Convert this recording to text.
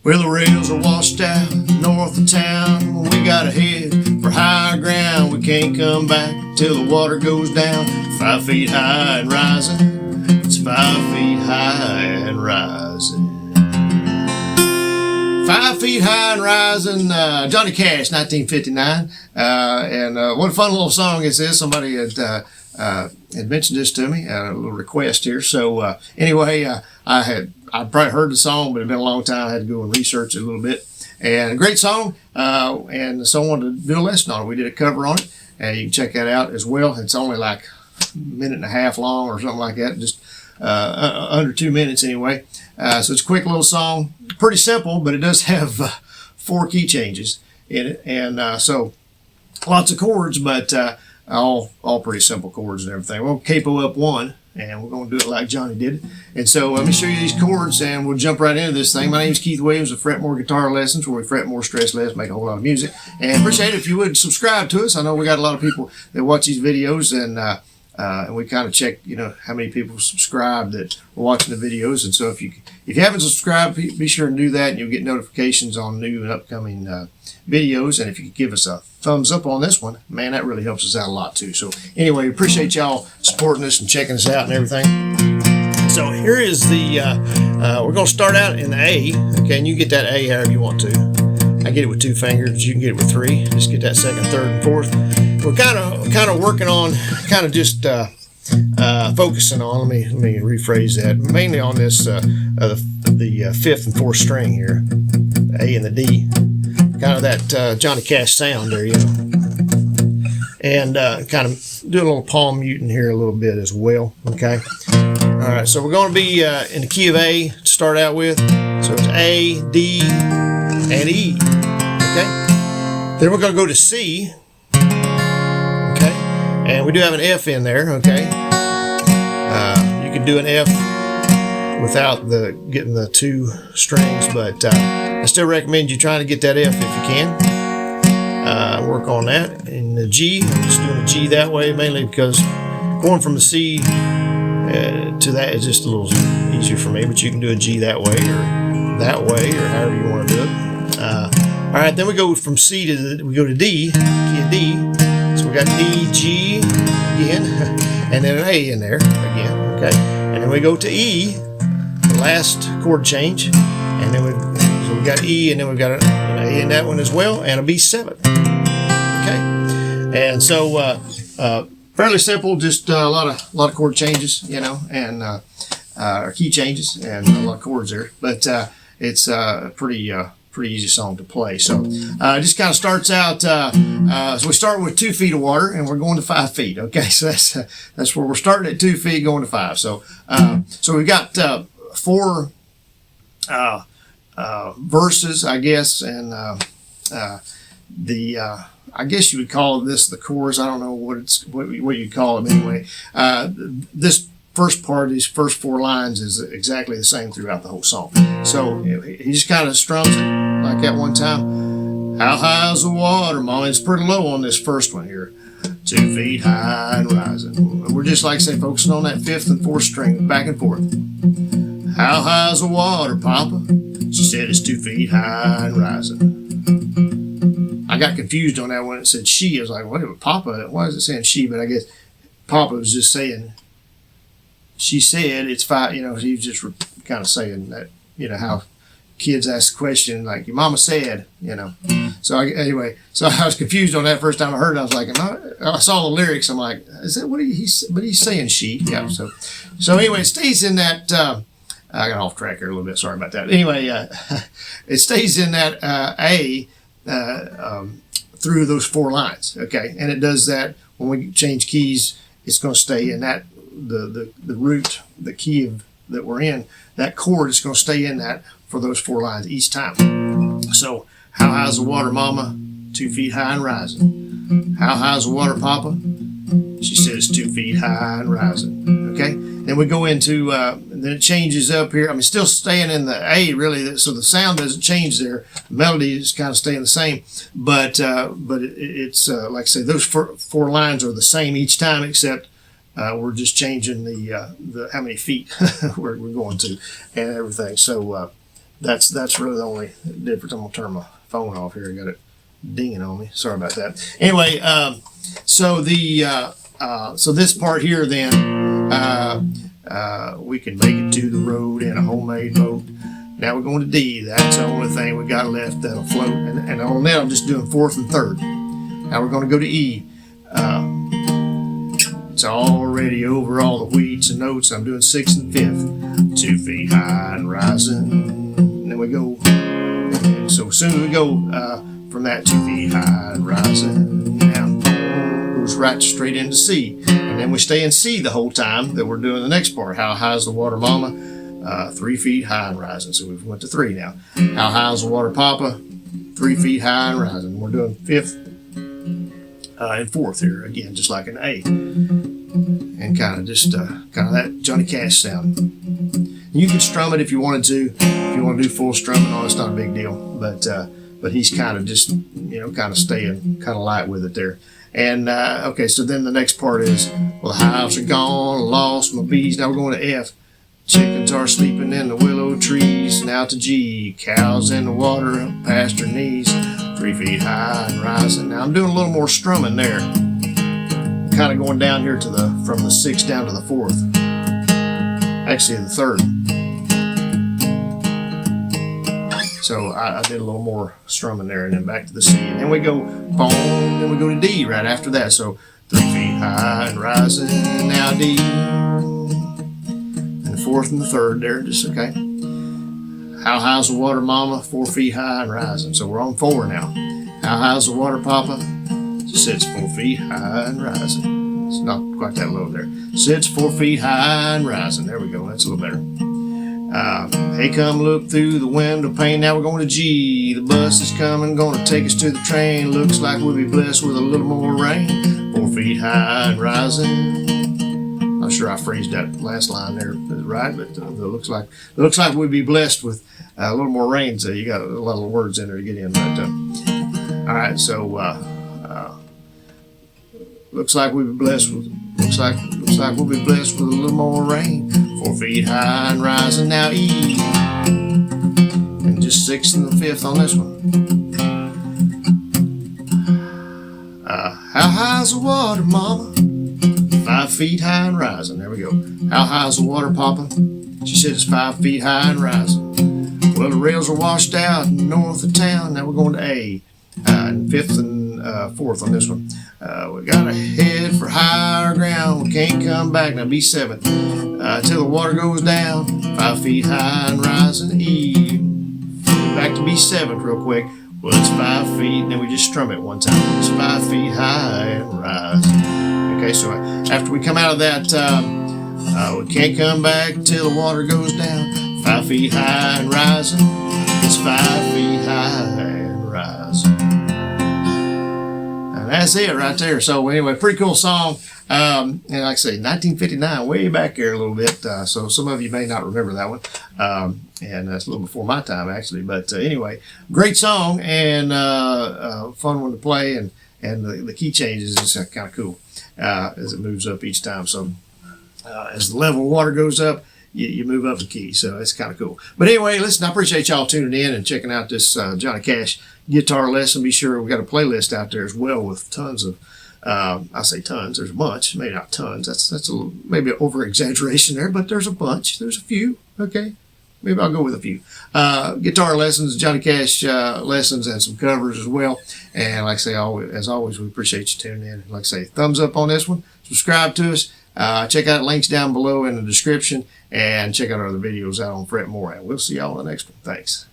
Well, the rails are washed out north of town. We gotta head for higher ground. We can't come back till the water goes down. 5 feet high and rising. It's 5 feet high and rising. 5 feet high and rising. Johnny Cash, 1959. And what a fun little song is this. Somebody had mentioned this to me, a little request here. So anyway, I'd probably heard the song, but it'd been a long time. I had to go and research it a little bit. And a great song. And so I wanted to do a lesson on it. We did a cover on it, and you can check that out as well. It's only like a minute and a half long or something like that, just under 2 minutes anyway. So it's a quick little song, pretty simple, but it does have 4 key changes in it, and so lots of chords, but all pretty simple chords and everything. We'll capo up 1, and we're going to do it like Johnny did it. And so let me show you these chords, and we'll jump right into this thing. My name is Keith Williams of Fret More Guitar Lessons, where we fret more, stress less, make a whole lot of music. And appreciate it if you would subscribe to us. I know we got a lot of people that watch these videos, and we kind of check, how many people subscribe that are watching the videos. And so if you haven't subscribed, be sure to do that, and you'll get notifications on new and upcoming videos. And if you could give us a thumbs up on this one, man, that really helps us out a lot too. So anyway, appreciate y'all supporting us and checking us out and everything. So here is the, we're going to start out in the A, okay, and you get that A however you want to. I get it with 2 fingers, you can get it with 3. Just get that 2nd, 3rd, and 4th. We're kind of working on, just focusing on, let me rephrase that, mainly on this, the 5th and 4th string here, the A and the D. Kind of that Johnny Cash sound there, and kind of do a little palm muting here a little bit as well, okay? All right, so we're going to be in the key of A to start out with. So it's A, D, and E, okay? Then we're going to go to C, okay? And we do have an F in there, okay? You can do an F without getting the 2 strings, but I still recommend you trying to get that F if you can. Work on that. And the G, I'm just doing a G that way, mainly because going from the C to that is just a little easier for me, but you can do a G that way, or however you want to do it. All right, then we go from C to we go to D, key of D. So we got D, G again, and then an A in there again, okay? And then we go to E, the last chord change, and then we got E, and then we've got an A in that one as well, and a B7. Okay, and so fairly simple, just a lot of chord changes, and or key changes, and a lot of chords there. But it's a pretty easy song to play. So it just kind of starts out. So we start with 2 feet of water, and we're going to 5 feet. Okay, so that's where we're starting at 2 feet, going to 5. So so we've got 4. Verses, I guess, and I guess you would call this the chorus. I don't know what you call it anyway. This first part, these first 4 lines, is exactly the same throughout the whole song. So he just kind of strums it like that one time. How high is the water, Mama? It's pretty low on this first one here. 2 feet high and rising. We're just, like I say, focusing on that 5th and 4th string, back and forth. How high is the water, Papa? She said it's 2 feet high and rising. I got confused on that when it said she. I was like, what, Papa? Why is it saying she? But I guess Papa was just saying, she said it's 5, he was just kind of saying that, how kids ask the question, like, your mama said, So anyway, so I was confused on that first time I heard it. I was like, I saw the lyrics. I'm like, is that what but he's saying she? Yeah. So anyway, it stays in that, I got off track here a little bit. Sorry about that. Anyway, it stays in that A through those 4 lines. Okay, and it does that when we change keys. It's going to stay in that the root, the key that we're in. That chord is going to stay in that for those 4 lines each time. So, how high is the water, Mama? 2 feet high and rising. How high is the water, Papa? She said it's 2 feet high and rising. Okay. Then we go into, then it changes up here. I mean, still staying in the A, really. So the sound doesn't change there. The melody is kind of staying the same. But it's like I say, those 4 lines are the same each time, except we're just changing the how many feet we're going to and everything. So that's really the only difference. I'm gonna turn my phone off here. I got it dinging on me. Sorry about that. Anyway, so this part here then, we can make it to the road in a homemade boat. Now we're going to D. That's the only thing we got left that'll float. And on that, I'm just doing fourth and third. Now we're going to go to E. It's already over all the wheats and notes. I'm doing sixth and fifth. 2 feet high and rising. And then we go. And so as soon as we go from that 2 feet high and rising, now goes right straight into C. And then we stay in C the whole time that we're doing the next part. How high is the water mama? 3 feet high and rising. So we've went to 3 now. How high is the water papa? 3 feet high and rising. We're doing fifth and fourth here again, just like an A, and kind of that Johnny Cash sound. You can strum it if you wanted to. If you want to do full strumming, it's not a big deal. But he's kind of just kind of staying kind of light with it there. And okay, so then the next part is, well, the hives are gone, lost my bees. Now we're going to F. Chickens are sleeping in the willow trees. Now to G. Cows in the water past her knees. 3 feet high and rising. Now I'm doing a little more strumming there. Kind of going down here from the 6th down to the 4th. Actually the 3rd. So I did a little more strumming there, and then back to the C. And then we go boom, then we go to D right after that. So 3 feet high and rising. Now D. And the 4th and the 3rd there, just okay. How high's the water mama? 4 feet high and rising. So we're on 4 now. How high's the water papa? She sits 4 feet high and rising. It's not quite that low there. Sits 4 feet high and rising. There we go. That's a little better. Hey, come look through the window pane. Now we're going to G. The bus is coming, going to take us to the train. Looks like we'll be blessed with a little more rain. 4 feet high and rising. Not sure I phrased that last line there right, but it looks like we'd be blessed with a little more rain. So you got a lot of words in there to get in. But all right, so looks like we'll be blessed with. Looks like we'll be blessed with a little more rain. 4 feet high and rising. Now E, and just 6th and the 5th on this one. How high's the water, mama? 5 feet high and rising. There we go. How high's the water, papa? She said it's 5 feet high and rising. Well, the rails are washed out north of town. Now we're going to A, and 5th and 4th on this one. We got to head for higher ground. We can't come back. Now B7 till the water goes down. 5 feet high and rising. E. Back to B7 real quick. Well, it's 5 feet. And then we just strum it one time. It's 5 feet high and rising. Okay, so after we come out of that, we can't come back till the water goes down. 5 feet high and rising. It's 5 feet high and rising. And that's it right there. So anyway, pretty cool song. And like I say, 1959, way back there a little bit. So some of you may not remember that one. And that's a little before my time actually. But anyway, great song and fun one to play. And the key changes is kind of cool as it moves up each time. So as the level of water goes up, you move up the key. So it's kind of cool. But anyway, listen, I appreciate y'all tuning in and checking out this Johnny Cash guitar lesson. Be sure we got a playlist out there as well with tons of, I say tons, there's a bunch, maybe not tons. That's a little, maybe an over exaggeration there, but there's a bunch. There's a few. Okay. Maybe I'll go with a few. Guitar lessons, Johnny Cash lessons, and some covers as well. And like I say, as always, we appreciate you tuning in. Like I say, thumbs up on this one. Subscribe to us. Check out links down below in the description. And check out our other videos out on Fret More. And we'll see y'all in the next one. Thanks.